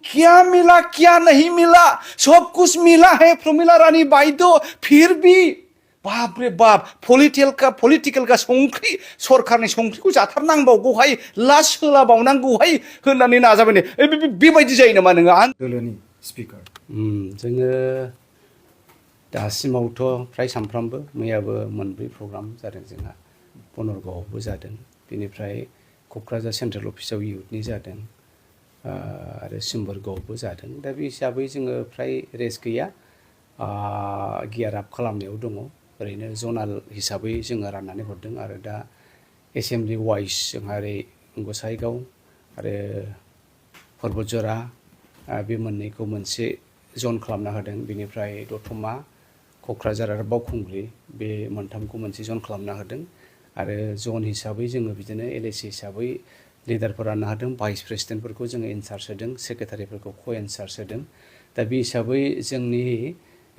क्या मिला क्या नहीं मिला सब कुछ मिला है प्रमिला रानी बाइदो फिर भी बाप रे बाप पॉलिटिकल का संख्रि सरकारनि संख्रिखौ जाथारनांबावगौहाय लास होलाबावनांगौहाय होननानै नाजाबाय बेबायदि जायो नामा नोङो दोलोनि स्पिकार जोङो दासिमावथ' फ्राय सानफ्रामबो मैयाबो मोनब्रै प्रग्राम जादों जोंहा बनरगावआवबो जादों बेनिफ्राय क'क्राझार सेन्ट्रेल अफिसाव इउथनि जादों आरो सिम्बोरगावआवबो जादों दा बे हिसाबै जोङो फ्राय रेस्ट गैया गियार आप खालामनायाव दङ ओरैनो जनाल हिसाबै जोङो राननानै हरदों आरो दा एसेमब्लि वाइज जोंहा ओरै गसाइगाव आरो पर्बतजरा बे मोननैखौ मोनसे जन खालामना होदों बेनिफ्राय दतमा क'क्राझार आरो बावखुंग्रि बे मोनथामखौ मोनसे जन खालामना होदों आरो जन हिसाबै जोङो बिदिनो एलएसि हिसाबै लिडारफोर राननो हादों भाइस प्रेसिडेन्टफोरखौ जोङो इनचार्ज होदों सेक्रेटारिफोरखौ क' इनचार्ज होदों दा बे हिसाबै जोंनि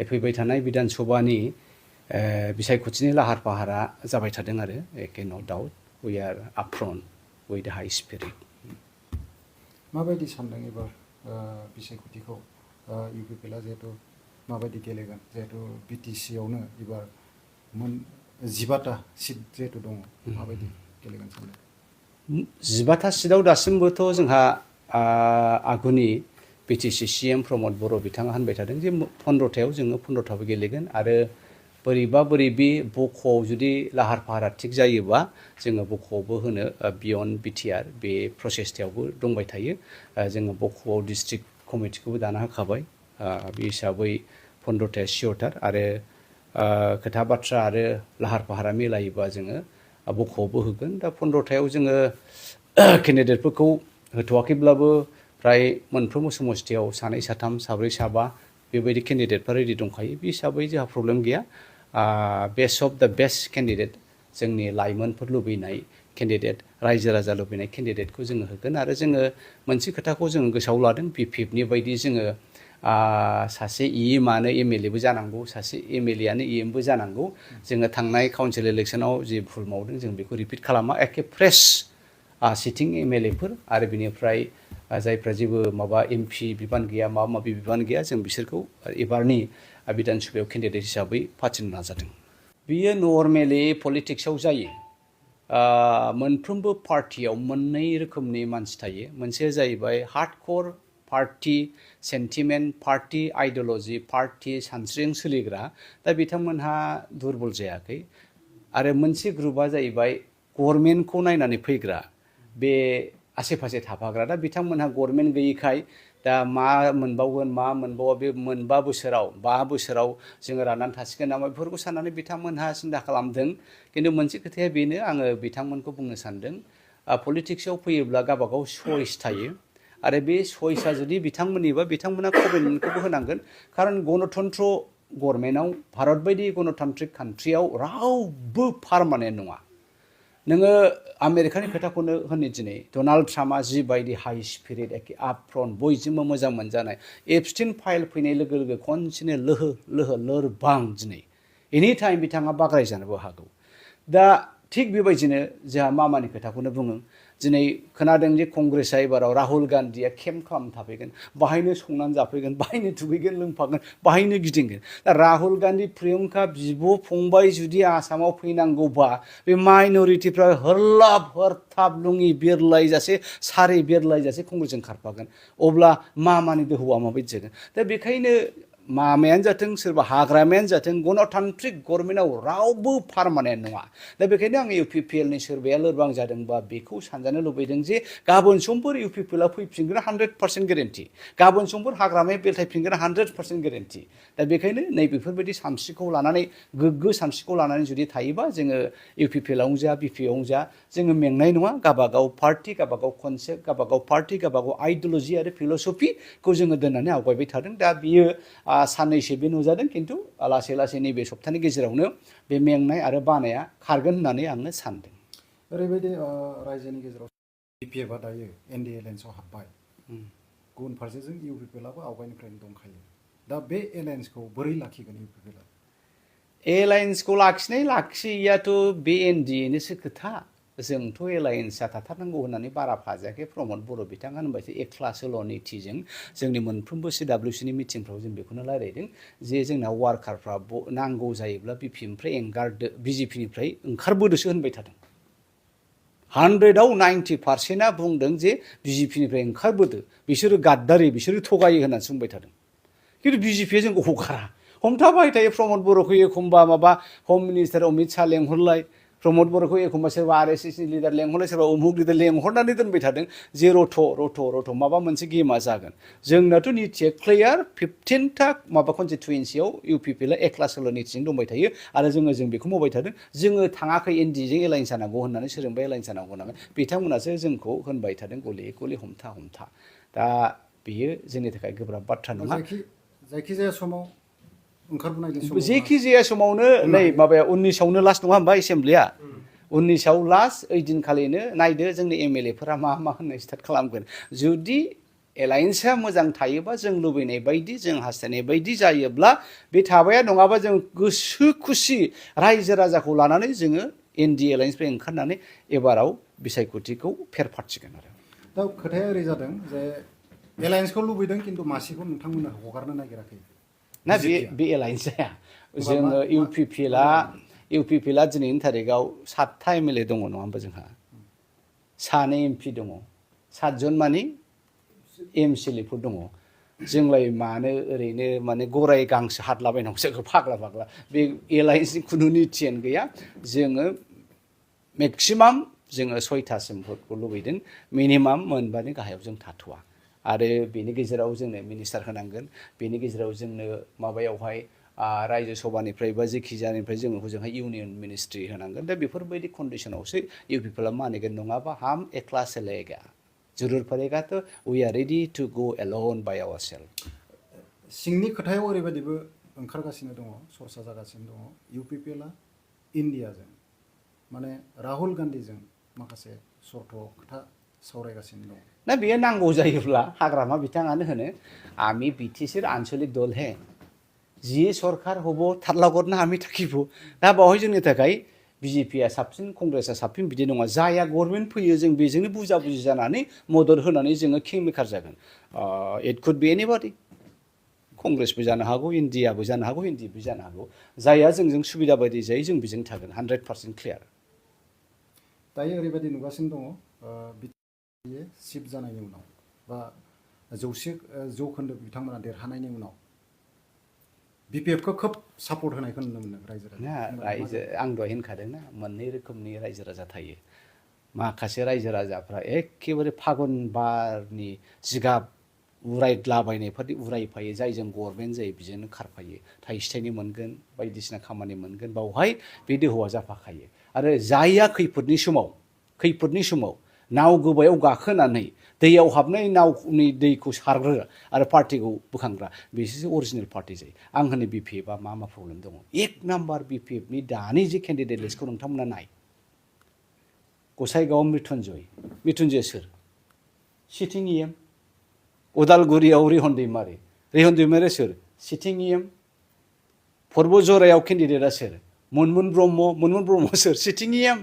फैबाय थानाय बिधान सभानि बिसायख'थिनि लाहार फाहारा जाबाय थादों आरो एके no doubt we are upfront with the high spirit माबायदि सानदों एबार बिसायख'थिखौ इउपिपिएलआ जिहेतु माबायदि गेलेगोन जिहेतु बिटिसिआवनो एबार 15टा सिट जिहेतु दङ माबायदि गेलेगोन सानदों 15टा सिटआव दासिमबोथ' जोंहा आगुनि बिटिसि सिएम प्रमद बर' बिथाङा होनबाय थादों जे 15टायाव जोङो 15टाबो गेलेगोन आरो बोरैबि बक'आव जुदि लाहार फाहारा थिग जायोबा जोङो बक'आवबो होनो बियन्ड बिटिआर बे प्रसेसटायावबो दंबाय थायो जोङो बक'आव डिस्ट्रिक्ट कमिटिखौबो दाना होखाबाय बे हिसाबै 15टाया सियरथार आरो खोथा बाथ्रा आरो लाहार फाहारा मिलायोबा जोङो बक'आवबो होगोन दा 15टायाव जोङो केन्डिडेटफोरखौ होथ'वाखैब्लाबो फ्राय मोनफ्रोमबो समस्थियाव सानै साथाम साब्रै साबा बेबायदि केन्डिडेटफोर रेडि दंखायो बे हिसाबै जोंहा प्रब्लेम गैया बेस्ट अफ द बेस्ट केन्डिडेट जोंनि लाइमोनफोर लुबैनाय केन्डिडेट रायजो राजा लुबैनाय केन्डिडेटखौ जोङो होगोन आरो जोङो मोनसे खोथाखौ जोङो गोसोआव लादों बिपिएफनि बायदि जोङो सासे इएमआनो एमएलएबो जानांगौ सासे एमएलएआनो इएमबो जानांगौ जोङो थांनाय काउन्सिल इलेक्सनाव जि भुल मावदों जों बेखौ रिपिट खालामा एखे फ्रेश सिटिं एमएलएफोर आरो बिनिफ्राय जायफ्रा जेबो माबा एमपि बिबान गैया माबा माबि बिबान गैया जों बिसोरखौ एबारनि बिधान सभायाव केन्डिडेट हिसाबै फाथिनो नाजादों बियो नर्मेलि पलिटिक्सआव जायो मोनफ्रोमबो पार्टियाव मोननै रोखोमनि मानसि थायो मोनसेया जाहैबाय हार्डक'र पार्टि सेन्टिमेन्ट पार्टि आइडिय'लजि पार्टि सानस्रिजों सोलिग्रा दा बिथांमोनहा दुरबल जायाखै आरो मोनसे ग्रुपआ जाहैबाय गभर्नमेन्टखौ नायनानै फैग्रा बे आसे फासे थाफाग्रा दा बिथांमोनहा गभर्नमेन्ट गैयैखाय दा मा मोनबावगोन मा मोनबावा बे 5 बोसोराव जोङो राननानै थासिगोन नामा बेफोरखौ साननानै बिथांमोनहा सिन्था खालामदों खिन्थु मोनसे खोथाया बेनो आङो बिथांमोनखौ बुंनो सानदों पलिटिक्सआव फैयोब्ला गावबागाव चइस थायो आरो बे चइसआ जुदि बिथांमोननिबा बिथांमोना कमिटमेन्टखौबो होनांगोन खारन गणतन्त्र गभर्नमेन्टआव भारत बायदि गणतान्त्रिक कान्ट्रियाव रावबो पार्मानेन्ट नङा नोङो आमेरिकानि खोथाखौनो होनो दिनै डनाल्ड ट्राम्पआ जिबायदि हाइ स्पिरिट एखे आपफ्रन्ट बयजोंबो मोजां मोनजानाय एबस्टिन फाइल फैनाय लोगो लोगो खनसेनो लोहो लोरबां दिनै एनि टाइम बिथाङा बाग्रायजानोबो हागौ दा थिग बेबायदिनो जोंहा मामानि खोथाखौनो बुङो दिनै खोनादों जे कंग्रेसआ एबाराव राहुल गान्धीया केम्प खालामनो थाफैगोन बाहायनो संनानै जाफैगोन बाहायनो दुगैगोन लोंफागोन बाहायनो गिदिंगोन दा राहुल गान्धी प्रियंका बिब' फंबाय जुदि आसामाव फैनांगौबा बे माइन'रिटिफ्रा हरलाब हरथाब लुङि बिरलायजासे सारि बिरलायजासे कंग्रेसजों खारफागोन अब्ला मामानि दोहौआ माबायदि जागोन दा बेखायनो मामायानो जाथों सोरबा हाग्रामायानो जाथों गणतान्त्रिक गभर्नमेन्टआव रावबो पार्मानेन्ट नङा दा बेखायनो आं इउपिपिएलनि सोरबाया लोरबां जादोंबा बेखौ सानजानो लुबैदों जे गाबोन समफोर इउपिपिएलआ फैफिनगोन 100% गेरेन्टि गाबोन समफोर हाग्रामाया बेलथायफिनगोन 100% गेरेन्टि दा बेखायनो नैबेफोरबायदि सानस्रिखौ लानानै गोग्गो सानस्रिखौ लानानै जुदि थायोबा जोङो इउपिपिएलआवनो जा बिपिएफआवनो जा जोङो मेंनाय नङा गावबागाव पार्टि गावबागाव कनसेप्ट गावबागाव पार्टि गावबागाव आइडिय'लजि आरो फिल'सफिखौ जोङो दोननानै आवगायबाय थादों दा बियो साननैसो बे नुजादों खिन्थु लासै लासै नैबे सप्तानि गेजेरावनो बे मेंनाय आरो बानाया खारगोन होननानै आङो सानदों ओरैबायदि रायजोनि गेजेराव बिपिएफआ दायो एनडिए एलायन्सआव हाबबाय गुबुन फारसेजों इउपिपिएलआबो आवगायनिफ्रायनो दंखायो दा बे एलायन्सखौ बोरै लाखिगोन इउपिपिएलआ एलायन्सखौ लाखियैयाथ' बे एनडिएनिसो खोथा जोंथ' एलायेन्सआ थाथारनांगौ होननानै बारा फाजायाखै प्रमद बर' बिथाङा होनबायसो एक्ला सोल' नीतिजों जोंनि मोनफ्रोमबो CWCनि मिटिंफ्राव जों बेखौनो रायलायदों जे जोंना वार्कारफ्रा नांगौ जायोब्ला BPनिफ्राय एंगारदो BJPनिफ्राय ओंखारबोदोसो होनबाय थादों 100आव 90%आ बुंदों जे BJPनिफ्राय ओंखारबोदो बिसोरो गाद्दारि बिसोरो थगायो होननानै बुंबाय थादों खिन्थु BJPआ जोंखौ हगारा हमथाबाय थायो प्रमद बर'खौ एखमबा माबा हम मिनिस्टार अमित शाह लेंहरलाय प्रमद बर'खौ एखमबा सोरबा RSSनि लिडार लेंहरलाय सोरबा उमुक लिडार लेंहरनानै दोनबाय थादों जे रथ' माबा मोनसे गेमा जागोन जोंनाथ' नीतिया क्लियार 15था माबा कनस्टिटुयेन्सियाव UPPला एक्ला सोल' नीतिजों दंबाय थायो आरो जों बेखौ मावबाय थादों जोङो थाङाखै NDजों एलायेन्स जानांगौ होननानै सोरजोंबा एलायेन्स जानांगौ होननानै बिथांमोनासो जोंखौ होनबाय थादों गले गले हमथा दा बेयो जोंनि थाखाय गोब्राब बाथ्रा नङा जायखिजाया समाव ओंखारबोनायनि समाव जेखि जाया समावनो नै माबाया 19आवनो लास्ट नङा होमबा एसेमब्लिया 19आव लास्ट ओइदिनखालिनो नायदो जोंनि MLAफोरा मा होननो स्टार्ट खालामगोन जुदि एलायेन्सआ मोजां थायोबा जों लुबैनाय बायदि जों हास्थायनाय बायदि जायोब्ला बे थाबाया नङाबा जों गोसो खुसि रायजो राजाखौ लानानै जोङो ND एलायेन्सनिफ्राय ओंखारनानै एबाराव बिसायख'थिखौ फेरफाथिगोन आरो दा खोथाया ओरै जादों जे एलायेन्सखौ लुबैदों खिन्थु मासिखौ नोंथांमोना हगारनो नागिराखै ना बे एलायेन्स जाया जोङो UPPला दिनैनि थारिखआव 7था MLA दङ नङा होमबा जोंहा 2 MP दङ 7 जन मानि MCLAफोर दङ जोंलाय मानो ओरैनो माने गराय गांसो हादलाबायनांगौ जोङो फाग्ला बे एलायेन्सनि खुनु नीतियानो गैया जोङो मेक्सिमाम जोङो 6थासिम भटखौ लुबैदों मिनिमाम मोनबानि गाहायाव जों थाथ'वा आरो बेनि गेजेराव जोंनो मिनिस्टार होनांगोन बेनि गेजेराव जोंनो माबायावहाय रायजो सभानिफ्राय बा जेखि जानिफ्राय जोङो हजोंहाय इउनियन मिनिस्ट्रि होनांगोन दा बेफोरबायदि कन्डिशनावसो UPPला मानिगोन नङाबा हम एकला चलेगा जरुर पड़ेगा तो we are ready to go alone by ourselves सिंनि खोथायाव ओरैबायदिबो ओंखारगासिनो दङ सरसा जागासिनो दङ UPPला इन्डियाजों माने राहुल गान्धीजों माखासे सर्त खोथा सावरायगासिनो दङ ना बेयो नांगौ जायोब्ला हाग्रामा बिथाङानो होनो आमी BTCर आंचलिक दल है जी सरकार हबो थारलागरनो आमी थाकिबो दा बावहाय जोंनि थाखाय BJPआ साबसिन कंग्रेसआ साबसिन बिदि नङा जाया गभर्नमेन्ट फैयो जों बेजोंनो बुजा बुजि जानानै मदद होनानै जोङो किं मेकार जागोन इट कुड बी एनिबडी कंग्रेसबो जानो हागौ इन्डियाबो जानो हागौ NDबो जानो हागौ जायहा जोंजों सुबिदा बायदि जायो जों बेजों थागोन 100% क्लियार दायो ओरैबायदि नुगासिनो दङ सिफ जानायनि उनाव बा 100 जौखोन्दो बिथांमोना देरहानायनि उनाव BPFखौ खोब सापर्ट होनायखौ नुनो मोनो रायजो आं दहाय होनखादोंना मोननै रोखोमनि रायजो राजा थायो माखासे रायजो राजाफ्रा एखेबारे फागुन बारनि जिगाब उरायलाबायनायफोरनि उरायफायो जायजों गभर्नमेन्ट जायो बिजोंनो खारफायो थाइसे थाइनै मोनगोन बायदिसिना खामानि मोनगोन बावहाय बे दोहौआ जाफाखायो आरो जायहा खैफोदनि समाव नाव गोबायाव गाखोनानै दैयाव हाबनाय नावनि दैखौ सारग्रा आरो पार्टिखौ बोखांग्रा बिसोरसो अरिजिनेल पार्टि जायो आं होनो BPFआ मा प्रब्लेम दङ 1 नाम्बार BPFनि दानि जे केन्डिडेट लिस्टखौ नोंथांमोना नाय गसाइगाव मृत्युन्जय सोर सिटिं EM उदालगुरियाव रिहन दैमारि सोर सिटिं EM पर्बजरायाव केन्डिडेटआ सोर मुनमुन ब्रह्म सोर सिटिं EM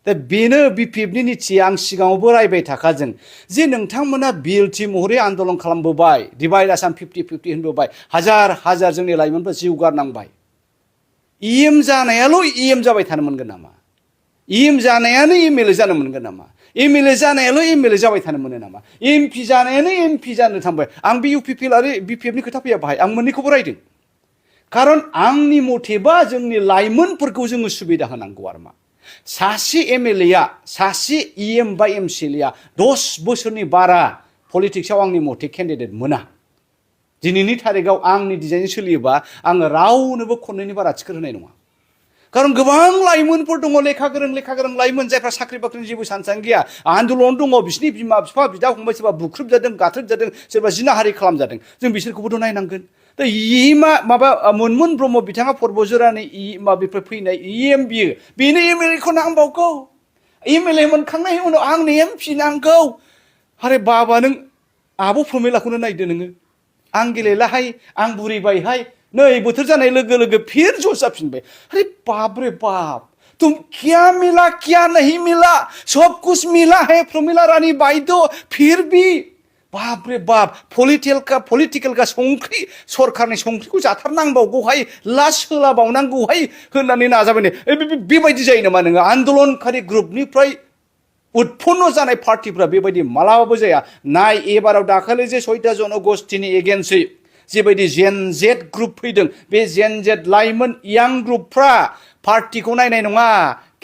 दा बेनो BPFनि नीतिया आं सिगाङावबो रायबाय थाखाजों जे नोंथांमोना BLT महरै आन्दोलन खालामबोबाय डिभाइड आसाम 50-50 होनबोबाय हाजार जोंनि लाइमोनफ्रा जिउ गारनांबाय EM जानायाल' EM जाबाय थानो मोनगोन नामा EM जानायानो MLA जानो मोनगोन नामा MLA जानायाल' MLA जाबाय थानो मोनो नामा MP जानायानो MP जानो थांबाय आं बे UPP आरो BPFनि खोथा फैया बाहाय आं मोननैखौबो रायदों खारन आंनि मथेबा जोंनि लाइमोनफोरखौ जोङो सुबिदा होनांगौ आरो मा सासे MLAआ सासे EM बा MCLAआ 10 बोसोरनि बारा पलिटिक्सआव आंनि मथे केन्डिडेट मोना दिनैनि थारिखआव आंनि डिजाइनजों सोलियोबा आङो रावनोबो खननैनि बारा टिकेट होनाय नङा खारन गोबां लाइमोनफोर दङ लेखा गोरों लाइमोन जायफ्रा साख्रि बाख्रिनि जेबो सानसानो गैया आन्दोलन दङ बिसिनि बिमा बिफा बिदा फंबाय सोरबा बुख्रुबजादों गाथ्रोबजादों सोरबा जिनाहारि खालामजादों जों बिसोरखौबोथ' नायनांगोन दा माबा मुनमुन ब्रह्म बिथाङा पर्बजरानि माबानिफ्राय फैनाय EM बेनो MLAखौ नांबावगौ MLA मोनखांनायनि उनाव आंनो MP नांगौ आरे बाबा नों आब' प्रमिलाखौनो नायदो नोङो आं गेलेलाहाय आं बुरिबायहाय नै बोथोर जानाय लोगो लोगो फिर जस जाफिनबाय अरे बाप रे बाप तुम क्या मिला क्या नहीं मिला सब कुछ मिला है प्रमिला रानी बाइदो फिर भी बाप रे बाप पलिटिकल का संख्रि सरकारनि संख्रिखौ जाथारनांबावगौहाय लास होलाबावनांगौहाय होननानै नाजाबाय बेबायदि जायो नामा नोङो आन्दोलनकारि ग्रुपनिफ्राय उत्पन्न जानाय पार्टिफ्रा बेबायदि मालाबाबो जाया नाय एबाराव दाखालि जे 6टा जनगोष्ठीनि एगेन्स्टै जेबायदि जेन जेड ग्रुप फैदों बे जेन जेड लाइमोन यां ग्रुपफ्रा पार्टिखौ नायनाय नङा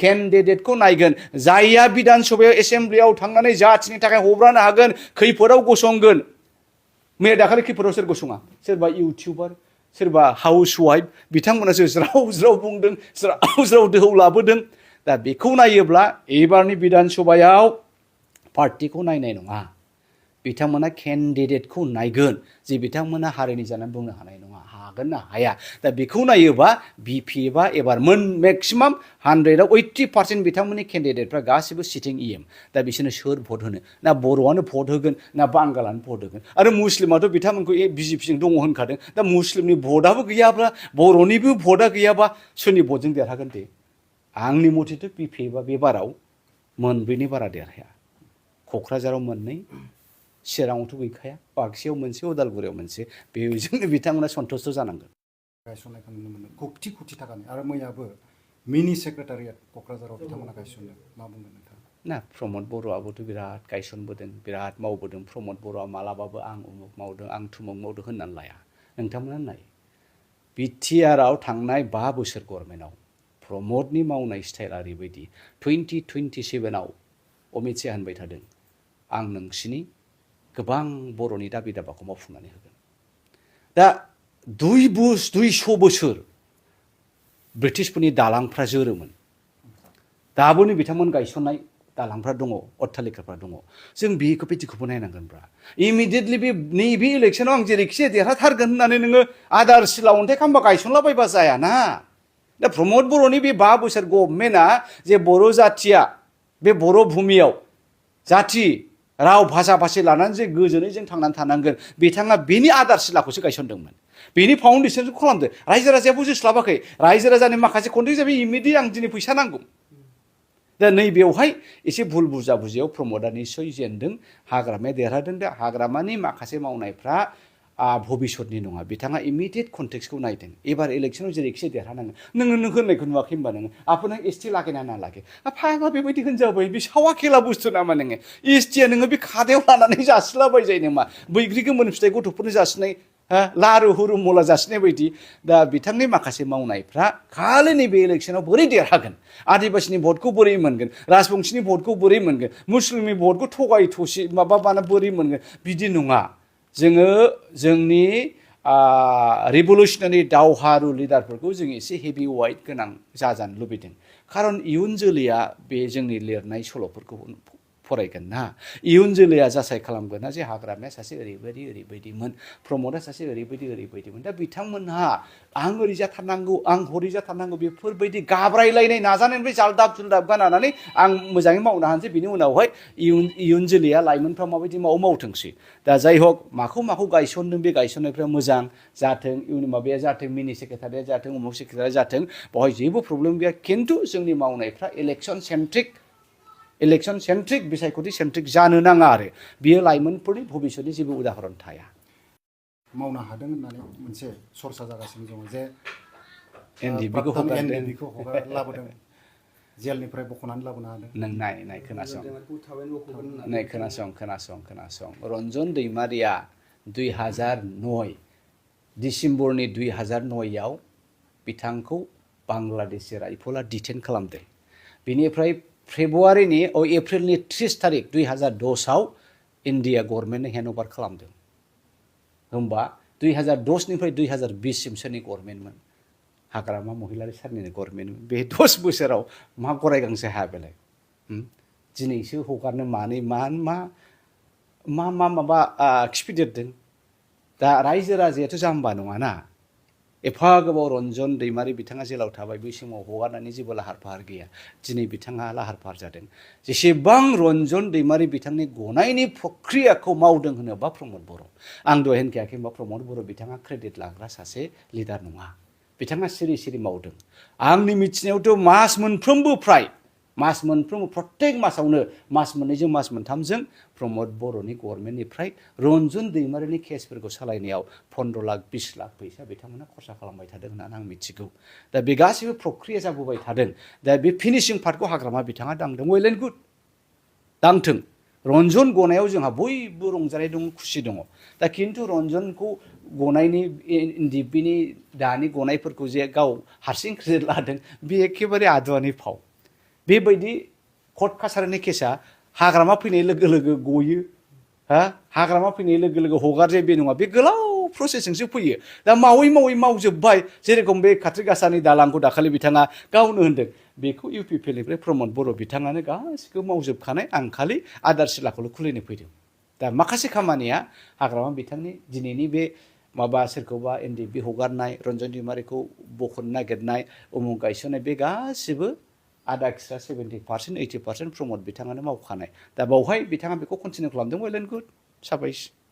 केन्डिडेटखौ नायगोन जायहा बिधान सभायाव एसेम्ब्लियाव थांनानै जाथिनि थाखाय हब्रानो हागोन खैफोदाव गसंगोन मैया दाखालि खैफोदाव सोर गसङा सोरबा इउटिउबार सोरबा हाउस वाइफ बिथांमोनासो ज्राव ज्राव बुंदों ज्राव ज्राव दोहौ लाबोदों दा बेखौ नायोब्ला एबारनि बिधान सभायाव पार्टिखौ नायनाय नङा बिथांमोना केन्डिडेटखौ नायगोन जे बिथांमोना हारिनि जानानै बुंनो हानाय नङा हागोन ना हाया दा बेखौ नायोबा बिपिएफआ एबार मेक्सिमाम 100आव 80% बिथांमोननि केन्डिडेटफ्रा गासिबो सिटिं इएम दा बिसोरनो सोर भट होनो ना बर'आनो भट होगोन ना बांगालानो भट होगोन आरो मुस्लिमाथ' बिथांमोनखौ बिजेपिजों दङ होनखादों दा मुस्लिमनि भटआबो गैयाब्ला बर'निबो भटआ गैयाबा सोरनि भटजों देरहागोन दे आंनि मथेथ' बिपिएफआ बे बाराव मोनब्रैनि बारा देरहाया क'क्राझाराव मोननै चिराङावथ' गैखाया बाक्सायाव मोनसे उदालगुरियाव मोनसे बेजोंनो बिथांमोना सन्थुष्ट जानांगोन गायसननायखौ नुनो मोनो कौटि कौटि थाखानि आरो मैयाबो मिनि सेक्रेटारियेट क'क्राझाराव बिथांमोना गायसनदों मा बुंगोन नोंथाङा ना प्रमद बर'आबोथ' बिराद गायसनबोदों बिराद मावबोदों प्रमद बर'आ मालाबाबो आं उमुक मावदों आं थुमुक मावदों होननानै लाया नोंथांमोना नाय बिटिआरआव थांनाय 5 बोसोर गभर्नमेन्टआव प्रमदनि मावनाय स्टाइला ओरैबायदि 2027आव अमित शाह होनबाय थादों आं नोंसिनि गोबां बर'नि दाबि दाबाखौ मावफुंनानै होगोन दा 200 बोसोर ब्रिटिशफोरनि दालांफ्रा जोरोमोन दाबोनो बिथांमोन गायसननाय दालांफ्रा दङ अट्टालिकाफ्रा दङ जों बेखौ बिदिखौबो नायनांगोनब्रा इमिडियेटलि बे नैबे इलेक्सनाव आं जेरैखिजाया देरहाथारगोन होननानै नोङो आदार सिला अन्थाइ खाम्बा गायसनलाबायबा जायाना दा प्रमद बर'नि बे 5 बोसोर गभर्नमेन्टआ जे बर' जाथिया बे बर' भुमियाव जाथि राव भाषा भाषी लानानै जे गोजोनै जों थांनानै थानांगोन बिथाङा बेनि आदार सिलाखौसो गायसनदोंमोन बेनि फाउन्डेसनखौ खालामदों रायजो राजाया बुजिस्लाबाखै रायजो राजानि माखासे कन्टेक्ट जाबाय इमिडियेट आं दिनै फैसा नांगौ दा नैबेयावहाय एसे भुल बुजा बुजियाव प्रमदआ निस्सय जेनदों हाग्रामाया देरहादों दा हाग्रामानि माखासे मावनायफ्रा भबिष्यतनि नङा बिथाङा इमिडियेट कन्टेक्सखौ नायदों एबार इलेक्सनाव जेरैखिजाया देरहानांगोन नों होननायखौ नुवाखै होनबा नोङो आपना एसटि लागायना ना लागे फाग्ला बेबायदि होनजाबाय बे सावा खेला बुस्थु नामा नोङो एसटिया नोङो बे खादायाव लानानै जासिलाबायजायो नामा बैग्रि गोमोन फिथाइ गथ'फोरनो जासिनाय लारु हुरु मला जासिनाय बायदि दा बिथांनि माखासे मावनायफ्रा खालि नैबे इलेक्सनाव बोरै देरहागोन आदिबासिनि भटखौ बोरै मोनगोन राजबंशीनि भटखौ बोरै मोनगोन मुस्लिमनि भटखौ थगाय थसि माबा बोरै मोनगोन बिदि नङा जोङो जोंनि रिभलुसनारि दावहारु लिडारफोरखौ जों एसे हेभि वाइट गोनां जाजानो लुबैदों खारन इयुन जोलैया बे जोंनि लिरनाय सल'फोरखौ फरायगोन ना इयुन जोलैया जासाय खालामगोन ना जे हाग्रामाया सासे ओरैबायदिमोन प्रमदआ सासे ओरैबायदिमोन दा बिथांमोनहा आं ओरै जाथारनांगौ आं हरै जाथारनांगौ बेफोरबायदि गाब्रायलायनाय नाजानायनिफ्राय जालदाब जुलदाब गानानै आं मोजाङै मावनो हानोसै बिनि उनावहाय इयुन जोलैया लाइमोनफ्रा माबायदि मावथोंसै दा जाय हक माखौ गायसनदों बे गायसननायफ्रा मोजां जाथों इयुन माबाया जाथों मिनि सेक्रेटारिया जाथों उमुक सेक्रेटारिया जाथों बेवहाय जेबो प्रब्लेम गैया खिन्थु जोंनि मावनायफ्रा इलेक्शन सेन्ट्रिक बिसायख'थि सेन्ट्रिक जानो नाङा आरो बियो लाइमोनफोरनि भबिष्यतनि जेबो उदाहरन थाया मावनो हादों होननानै मोनसे सरसा जागासिनो दङ जे एनडिबिखौ लाबोदों जेलनिफ्राय बख'नानै लाबोनो हादों नों नाय खोनासं रन्जन दैमारिया 2009 डिसेम्बरनि 2009आव बिथांखौ बांलादेशि राइफला डिटेन खालामदों बेनिफ्राय फेब्रुवारिनि एप्रिलनि 30 तारिख 2010आव इन्डिया गभर्नमेन्टनो हेन्डअभार खालामदों होमबा 2010निफ्राय 2020 सिम सोरनि गभर्नमेन्टमोन हाग्रामा महिलारि सारनिनो गभर्नमेन्टमोन बे 10 बोसोराव मा गराय गांसे हाया बेलाय दिनैसो हगारनो माबा खिफिदेरदों दा रायजो राजायाथ' जाम्बा नङाना एफा गोबाव रन्जन दैमारि बिथाङा जेलाव थाबाय बै समाव हगारनायनि जेबो लाहार फाहार गैया दिनै बिथाङा लाहार फाहार जादों जेसेबां रन्जन दैमारि बिथांनि गनायनि प्रक्रियाखौ मावदों होनोबा प्रमद बर' आं दहाय होनखायाखै होनबा प्रमद बर' बिथाङा क्रेडिट लाग्रा सासे लिडार नङा बिथाङा सिरि सिरि मावदों आंनि मिथिनायावथ' मास मोनफ्रोमबो फ्राय मास मोनफ्रोमबो प्रत्येक मासावनो मास मोननैजों मास मोनथामजों प्रमद बर'नि गभर्नमेन्टनिफ्राय रन्जन दैमारिनि केसफोरखौ सालायनायाव 15 लाख 20 लाख फैसा बिथांमोना खरसा खालामबाय थादों होननानै आं मिथिगौ दा बे गासिबो प्रक्रिया जाबोबाय थादों दा बे फिनिशिं पार्टखौ हाग्रामा बिथाङा दांदों वेल एन्ड गुड दांथों रन्जन गनायाव जोंहा बयबो रंजानाय दङ खुसि दङ दा खिन्थु रन्जनखौ गनायनि एनडिएफबिनि दानि गनायफोरखौ जे गाव हारसिं क्रेडिट लादों बे एखेबारे आदुवानि फाव बेबायदि कर्ट कासारिनि केसा हाग्रामा फैनाय लोगो लोगो गयो हाग्रामा फैनाय लोगो लोगो हगारजाय बे नङा बे गोलाव प्रसेसजोंसो फैयो दा मावै मावै मावजोब्बाय जेरेखम बे काट्रिगासानि दालांखौ दाखालि बिथाङा गावनो होनदों बेखौ इउपिपिएलनिफ्राय प्रमद बर' बिथाङानो गासिखौबो मावजोबखानाय आं खालि आदार सिलाखौल' खुलिनो फैदों दा माखासे खामानिया हाग्रामा बिथांनि दिनैनि बे माबा सोरखौबा एनडिएफबि हगारनाय रन्जन दैमारिखौ बख'नो नागिरनाय उमुक गायसननाय बे गासिबो आदा खिस्रा 70% 80% प्रमद बिथाङानो मावखानाय दा बावहाय बिथाङा बेखौ कन्टिनिउ खालामदों वेल एन्ड गुड साबायखर